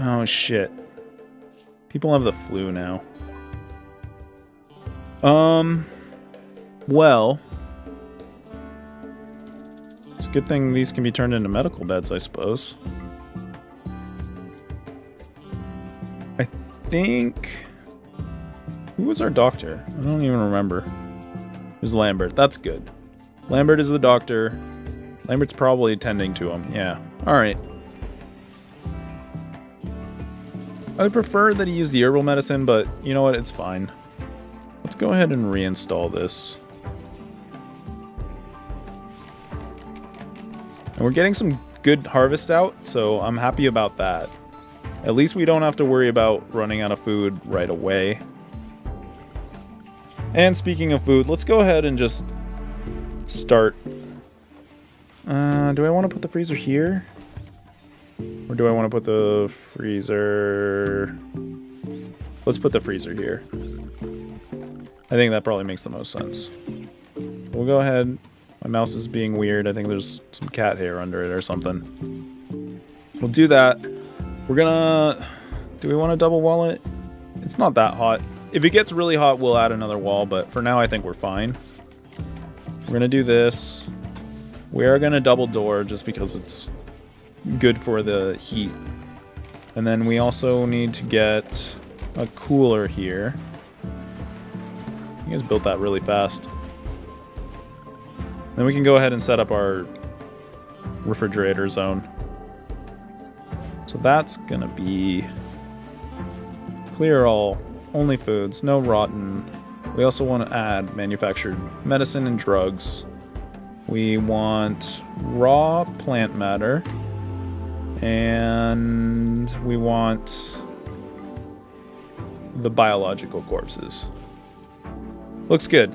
Oh, shit. People have the flu now. Well... It's a good thing these can be turned into medical beds, I suppose. I think... Who was our doctor? I don't even remember. It was Lambert. That's good. Lambert is the doctor. Lambert's probably tending to him. Yeah. Alright. I would prefer that he use the herbal medicine, but you know what? It's fine. Let's go ahead and reinstall this. And we're getting some good harvests out, so I'm happy about that. At least we don't have to worry about running out of food right away. And speaking of food, let's go ahead and just start. Do I want to put the freezer here? Or do I want to put the freezer... Let's put the freezer here. I think that probably makes the most sense. We'll go ahead. My mouse is being weird. I think there's some cat hair under it or something. We'll do that. We're gonna... Do we want to double wall it? It's not that hot. If it gets really hot, we'll add another wall, but for now I think we're fine. We're gonna do this. We are gonna double door just because it's good for the heat. And then we also need to get a cooler here. You guys built that really fast. Then we can go ahead and set up our refrigerator zone. So that's gonna be clear all, only foods, no rotten. We also want to add manufactured medicine and drugs. We want raw plant matter. And we want the biological corpses. Looks good.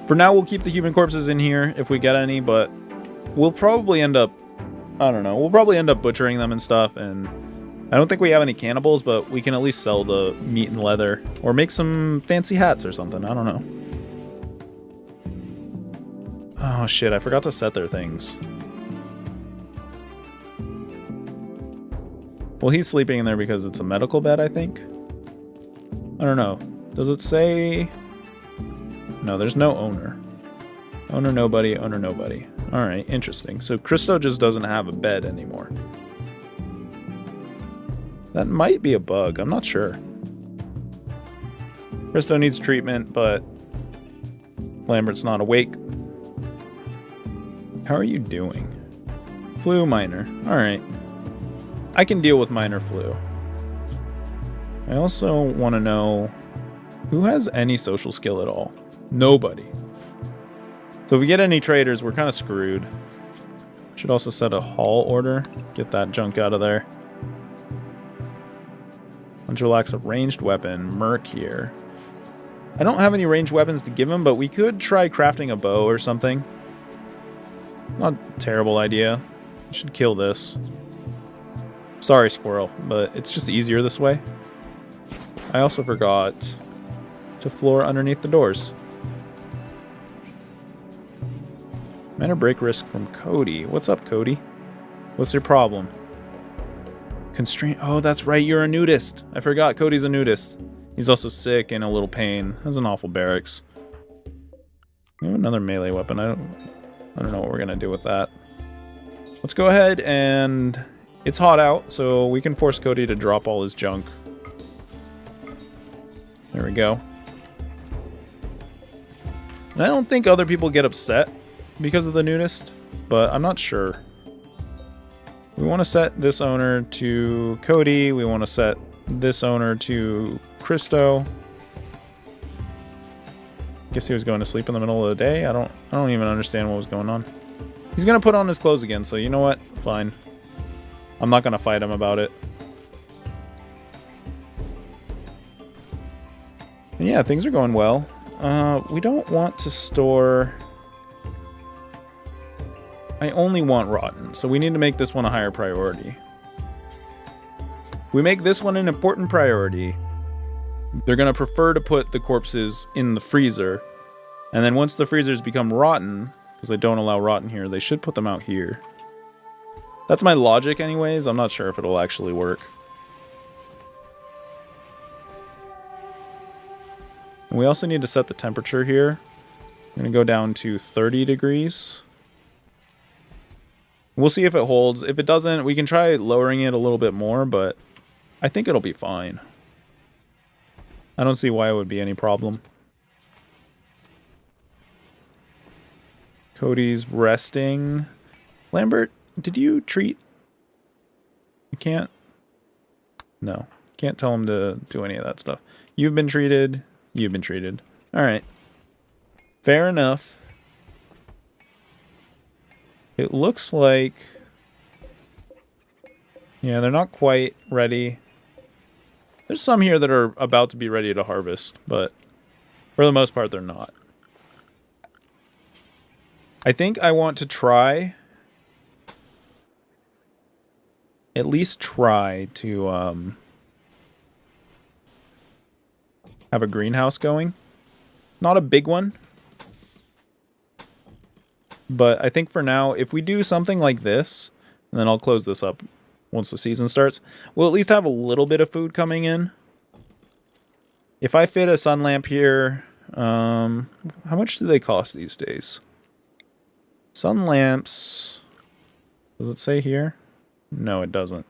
For now, we'll keep the human corpses in here if we get any, but we'll probably end up, I don't know, we'll probably end up butchering them and stuff, and I don't think we have any cannibals, but we can at least sell the meat and leather, or make some fancy hats or something, I don't know. Oh shit, I forgot to set their things. Well, he's sleeping in there because it's a medical bed, I think. I don't know. Does it say... No, there's no owner. Owner nobody, owner nobody. Alright, interesting. So Christo just doesn't have a bed anymore. That might be a bug, I'm not sure. Christo needs treatment, but Lambert's not awake. How are you doing? Flu minor. Alright. I can deal with minor flu. I also want to know who has any social skill at all. Nobody. So if we get any traders, we're kind of screwed. Should also set a haul order. Get that junk out of there. Hunter lacks a ranged weapon. Merc here. I don't have any ranged weapons to give him, but we could try crafting a bow or something. Not a terrible idea. We should kill this. Sorry, squirrel, but it's just easier this way. I also forgot to floor underneath the doors. Manner break risk from Cody. What's up, Cody? What's your problem? Constraint. Oh, that's right. You're a nudist. I forgot. Cody's a nudist. He's also sick and a little pain. Has an awful barracks. We have another melee weapon. I don't know what we're gonna do with that. Let's go ahead and it's hot out, so we can force Cody to drop all his junk. There we go. And I don't think other people get upset because of the nudist, but I'm not sure. We want to set this owner to Cody. We want to set this owner to Christo. Guess he was going to sleep in the middle of the day. I don't even understand what was going on. He's gonna put on his clothes again, so you know what? Fine. I'm not gonna fight him about it. And yeah, things are going well. We don't want to store... I only want rotten, so we need to make this one a higher priority. If we make this one an important priority, they're going to prefer to put the corpses in the freezer. And then once the freezers become rotten, because they don't allow rotten here, they should put them out here. That's my logic anyways. I'm not sure if it'll actually work. And we also need to set the temperature here. I'm going to go down to 30 degrees. We'll see if it holds. If it doesn't, we can try lowering it a little bit more, but I think it'll be fine. I don't see why it would be any problem. Cody's resting. Lambert, did you treat? You can't? No. Can't tell him to do any of that stuff. You've been treated. You've been treated. Alright. Fair enough. It looks like... yeah, they're not quite ready. There's some here that are about to be ready to harvest, but for the most part, they're not. I think I want to try... at least try to have a greenhouse going. Not a big one. But I think for now, if we do something like this, and then I'll close this up once the season starts, we'll at least have a little bit of food coming in. If I fit a sun lamp here, how much do they cost these days? Sun lamps, does it say here? No, it doesn't.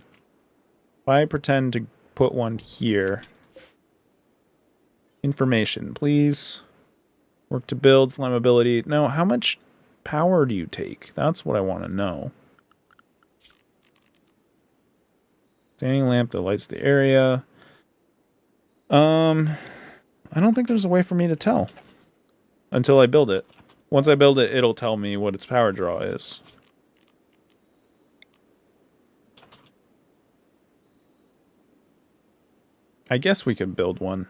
If I pretend to put one here. Information, please. Work to build, flammability. No, how much power do you take? That's what I want to know. Standing lamp that lights the area. I don't think there's a way for me to tell until I build it. Once I build it, it'll tell me what its power draw is. I guess we could build one.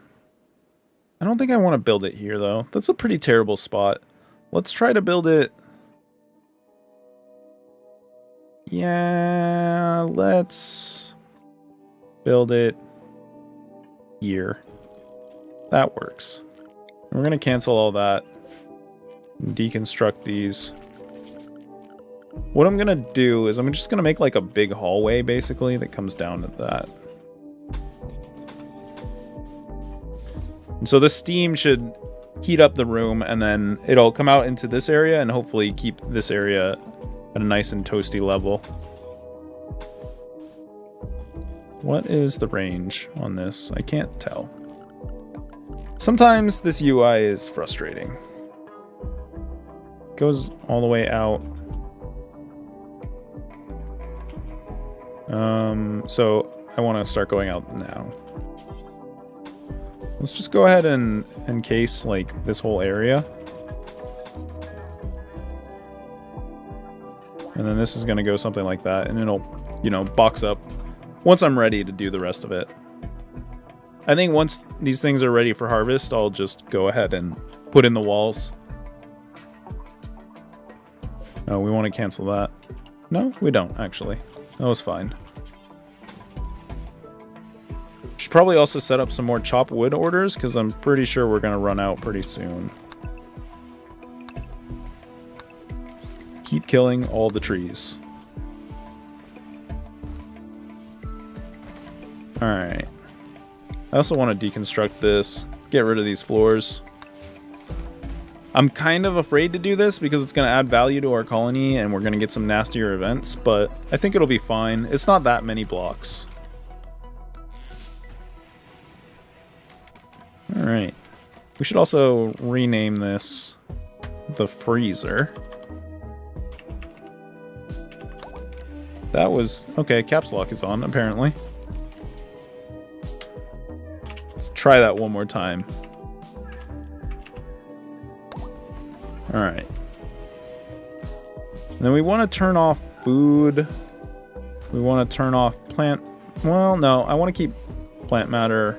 I don't think I want to build it here, though. That's a pretty terrible spot. Let's try to build it... yeah, let's build it here. That works. We're going to cancel all that. Deconstruct these. What I'm going to do is I'm just going to make like a big hallway, basically, that comes down to that. And so the steam should heat up the room, and then it'll come out into this area and hopefully keep this area at a nice and toasty level. What is the range on this? I can't tell. Sometimes this UI is frustrating. Goes all the way out. So I want to start going out now. Let's just go ahead and encase like this whole area. And then this is going to go something like that, and it'll, you know, box up once I'm ready to do the rest of it. I think once these things are ready for harvest, I'll just go ahead and put in the walls. No, we want to cancel that. No, we don't, actually. That was fine. Should probably also set up some more chop wood orders, because I'm pretty sure we're going to run out pretty soon. Keep killing all the trees. Alright. I also want to deconstruct this, get rid of these floors. I'm kind of afraid to do this because it's going to add value to our colony and we're going to get some nastier events, but I think it'll be fine. It's not that many blocks. Alright. We should also rename this the freezer. That was... okay, caps lock is on, apparently. Let's try that one more time. Alright. And then we want to turn off food. We want to turn off plant... well, no, I want to keep plant matter.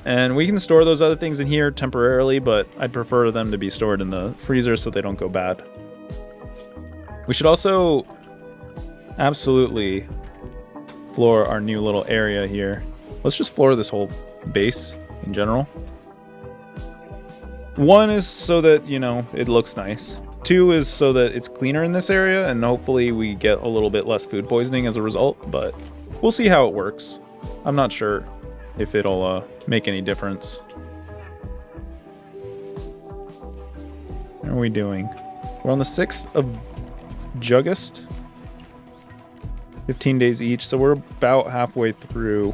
And we can store those other things in here temporarily, but I'd prefer them to be stored in the freezer so they don't go bad. We should also absolutely floor our new little area here. Let's just floor this whole base in general. One is so that, you know, it looks nice. 2 is so that it's cleaner in this area, and hopefully we get a little bit less food poisoning as a result, but we'll see how it works. I'm not sure if it'll make any difference. How are we doing? We're on the 6th of August. 15 days each, so we're about halfway through.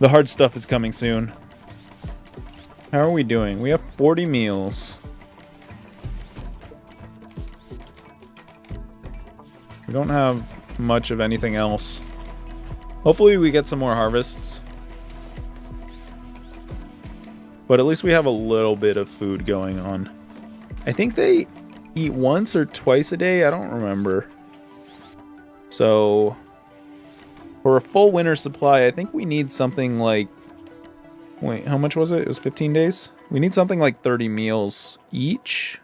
The hard stuff is coming soon. How are we doing? We have 40 meals. We don't have much of anything else. Hopefully we get some more harvests. But at least we have a little bit of food going on. I think they eat once or twice a day. I don't remember. So for a full winter supply, I think we need something like... Wait, how much was it? It was 15 days? We need something like 30 meals each.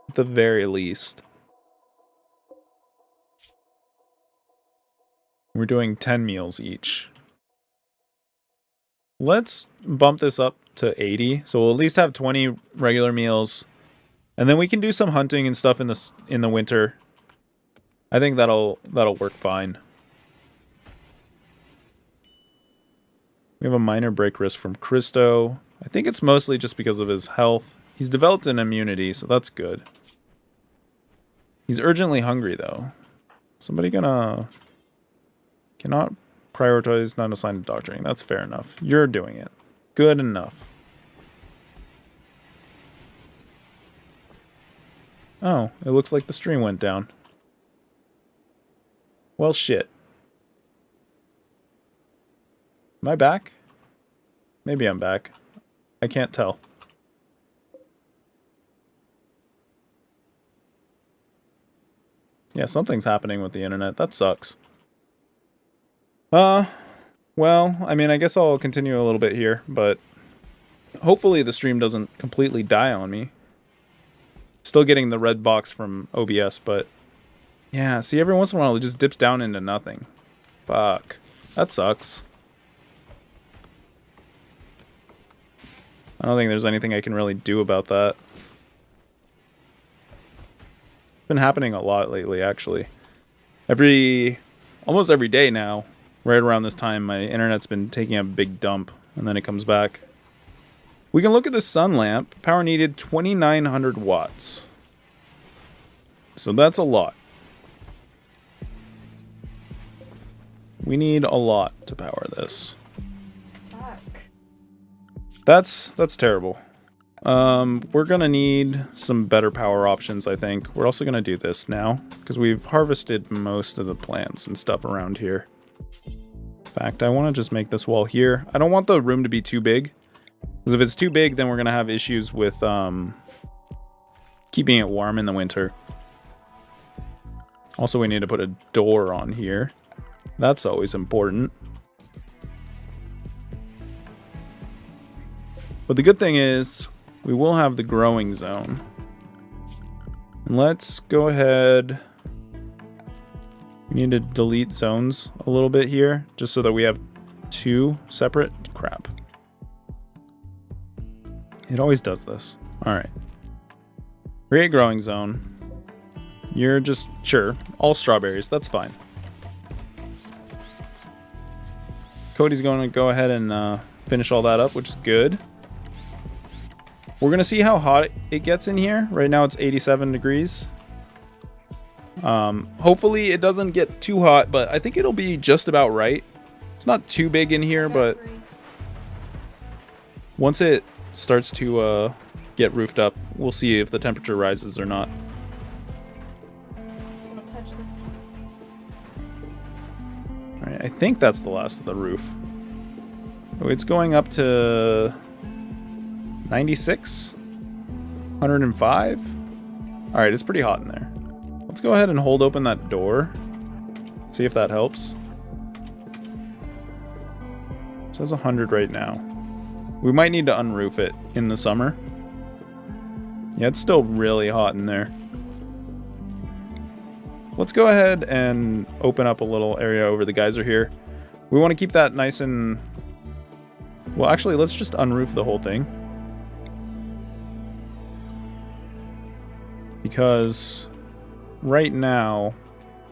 At the very least. We're doing 10 meals each. Let's bump this up to 80. So we'll at least have 20 regular meals. And then we can do some hunting and stuff in the winter. I think that'll work fine. We have a minor break risk from Christo. I think it's mostly just because of his health. He's developed an immunity, so that's good. He's urgently hungry, though. Somebody cannot prioritize non-assigned doctoring. That's fair enough. You're doing it. Good enough. Oh, it looks like the stream went down. Well, shit. Am I back? Maybe I'm back. I can't tell. Yeah, something's happening with the internet. That sucks. Well, I mean, I guess I'll continue a little bit here, but hopefully the stream doesn't completely die on me. Still getting the red box from OBS, but yeah, see, every once in a while it just dips down into nothing. Fuck. That sucks. I don't think there's anything I can really do about that. It's been happening a lot lately, actually. Almost every day now, right around this time, my internet's been taking a big dump, and then it comes back. We can look at the sun lamp. Power needed 2,900 watts. So that's a lot. We need a lot to power this. That's terrible. We're gonna need some better power options, I think. We're also gonna do this now, because we've harvested most of the plants and stuff around here. In fact, I want to just make this wall here. I don't want the room to be too big, because if it's too big, then we're gonna have issues with keeping it warm in the winter. Also, we need to put a door on here. That's always important. But the good thing is, we will have the growing zone. And let's go ahead. We need to delete zones a little bit here, just so that we have 2 separate. Crap. It always does this. Alright. Create growing zone. You're just, sure, all strawberries, that's fine. Cody's going to go ahead and finish all that up, which is good. We're going to see how hot it gets in here. Right now it's 87 degrees. Hopefully it doesn't get too hot, but I think it'll be just about right. It's not too big in here, but once it starts to get roofed up, we'll see if the temperature rises or not. Alright, I think that's the last of the roof. Oh, it's going up to 96? 105? Alright, it's pretty hot in there. Let's go ahead and hold open that door. See if that helps. It says 100 right now. We might need to unroof it in the summer. Yeah, it's still really hot in there. Let's go ahead and open up a little area over the geyser here. We want to keep that nice and Well, actually, let's just unroof the whole thing. Because right now,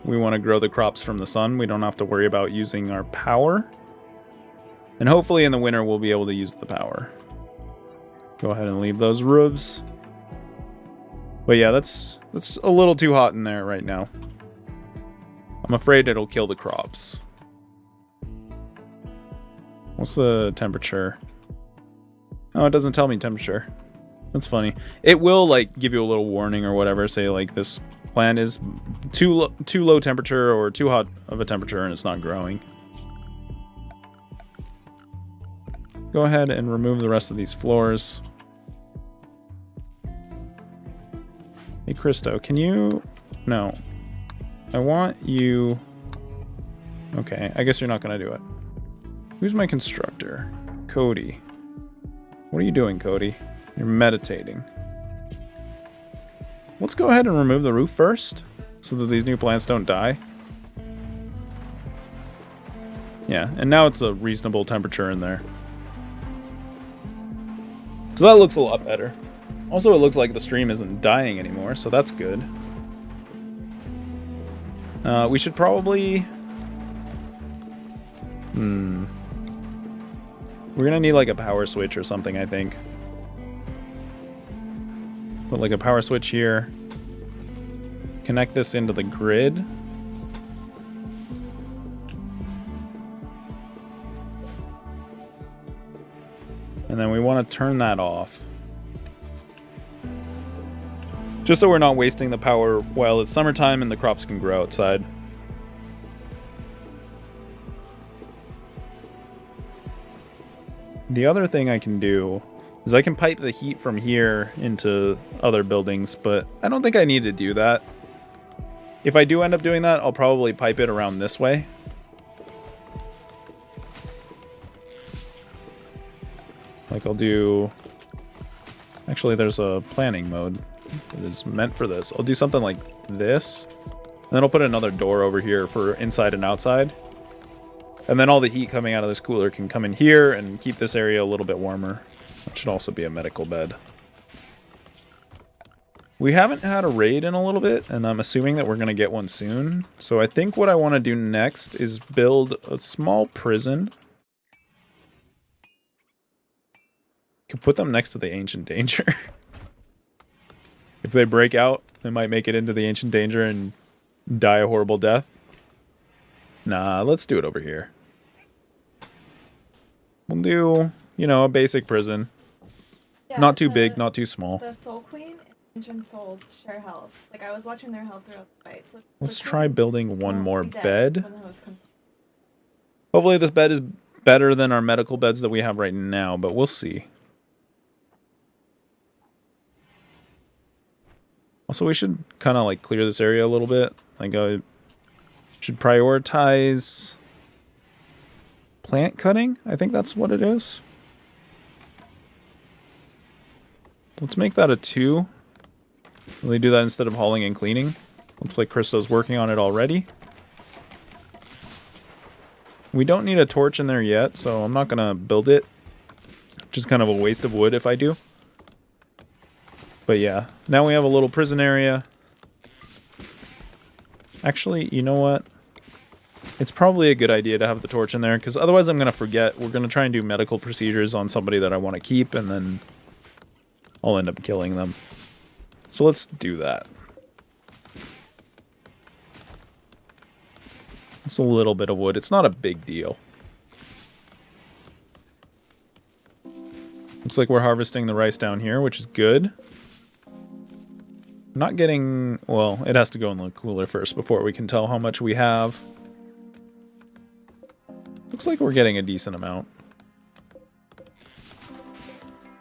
we want to grow the crops from the sun. We don't have to worry about using our power. And hopefully in the winter, we'll be able to use the power. Go ahead and leave those roofs. But yeah, that's a little too hot in there right now. I'm afraid it'll kill the crops. What's the temperature? Oh, it doesn't tell me temperature. That's funny. It will like give you a little warning or whatever. Say like this plant is too low temperature or too hot of a temperature and it's not growing. Go ahead and remove the rest of these floors. Hey, Christo, can you... No. I want you... Okay, I guess you're not going to do it. Who's my constructor? Cody. What are you doing, Cody? You're meditating. Let's go ahead and remove the roof first, so that these new plants don't die. Yeah, and now it's a reasonable temperature in there. So that looks a lot better. Also, it looks like the stream isn't dying anymore, so that's good. We should probably... We're gonna need like a power switch or something, I think. Put like a power switch here. Connect this into the grid. And then we want to turn that off. Just so we're not wasting the power while it's summertime and the crops can grow outside. The other thing I can do is I can pipe the heat from here into other buildings, but I don't think I need to do that. If I do end up doing that, I'll probably pipe it around this way. Like I'll do... Actually, there's a planning mode that is meant for this. I'll do something like this. And then I'll put another door over here for inside and outside. And then all the heat coming out of this cooler can come in here and keep this area a little bit warmer. That should also be a medical bed. We haven't had a raid in a little bit, and I'm assuming that we're going to get one soon. So I think what I want to do next is build a small prison. Could put them next to the Ancient Danger. If they break out, they might make it into the Ancient Danger and die a horrible death. Nah, let's do it over here. We'll do, you know, a basic prison. Yeah, not too big, not too small. The Soul Queen and Ancient Souls share health. Like, I was watching their health throughout the fight. So let's try building one more bed. Hopefully this bed is better than our medical beds that we have right now, but we'll see. Also, we should kind of like clear this area a little bit. Like, I should prioritize plant cutting. I think that's what it is. Let's make that a 2. Will they do that instead of hauling and cleaning? Looks like Kristo's working on it already. We don't need a torch in there yet, so I'm not going to build it. Just kind of a waste of wood if I do. But yeah, now we have a little prison area. Actually, you know what? It's probably a good idea to have the torch in there, because otherwise I'm going to forget. We're going to try and do medical procedures on somebody that I want to keep, and then I'll end up killing them. So let's do that. It's a little bit of wood. It's not a big deal. Looks like we're harvesting the rice down here, which is good. Not getting... Well, it has to go in the cooler first before we can tell how much we have. Looks like we're getting a decent amount.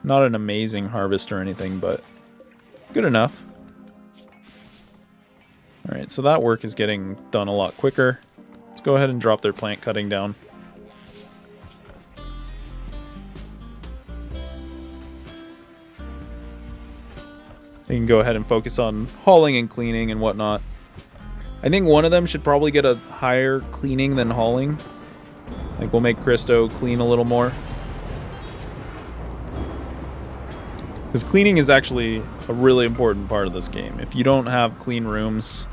Not an amazing harvest or anything, but good enough. Alright, so that work is getting done a lot quicker. Let's go ahead and drop their plant cutting down. They can go ahead and focus on hauling and cleaning and whatnot. I think one of them should probably get a higher cleaning than hauling. Like, we'll make Christo clean a little more. Because cleaning is actually a really important part of this game. If you don't have clean rooms,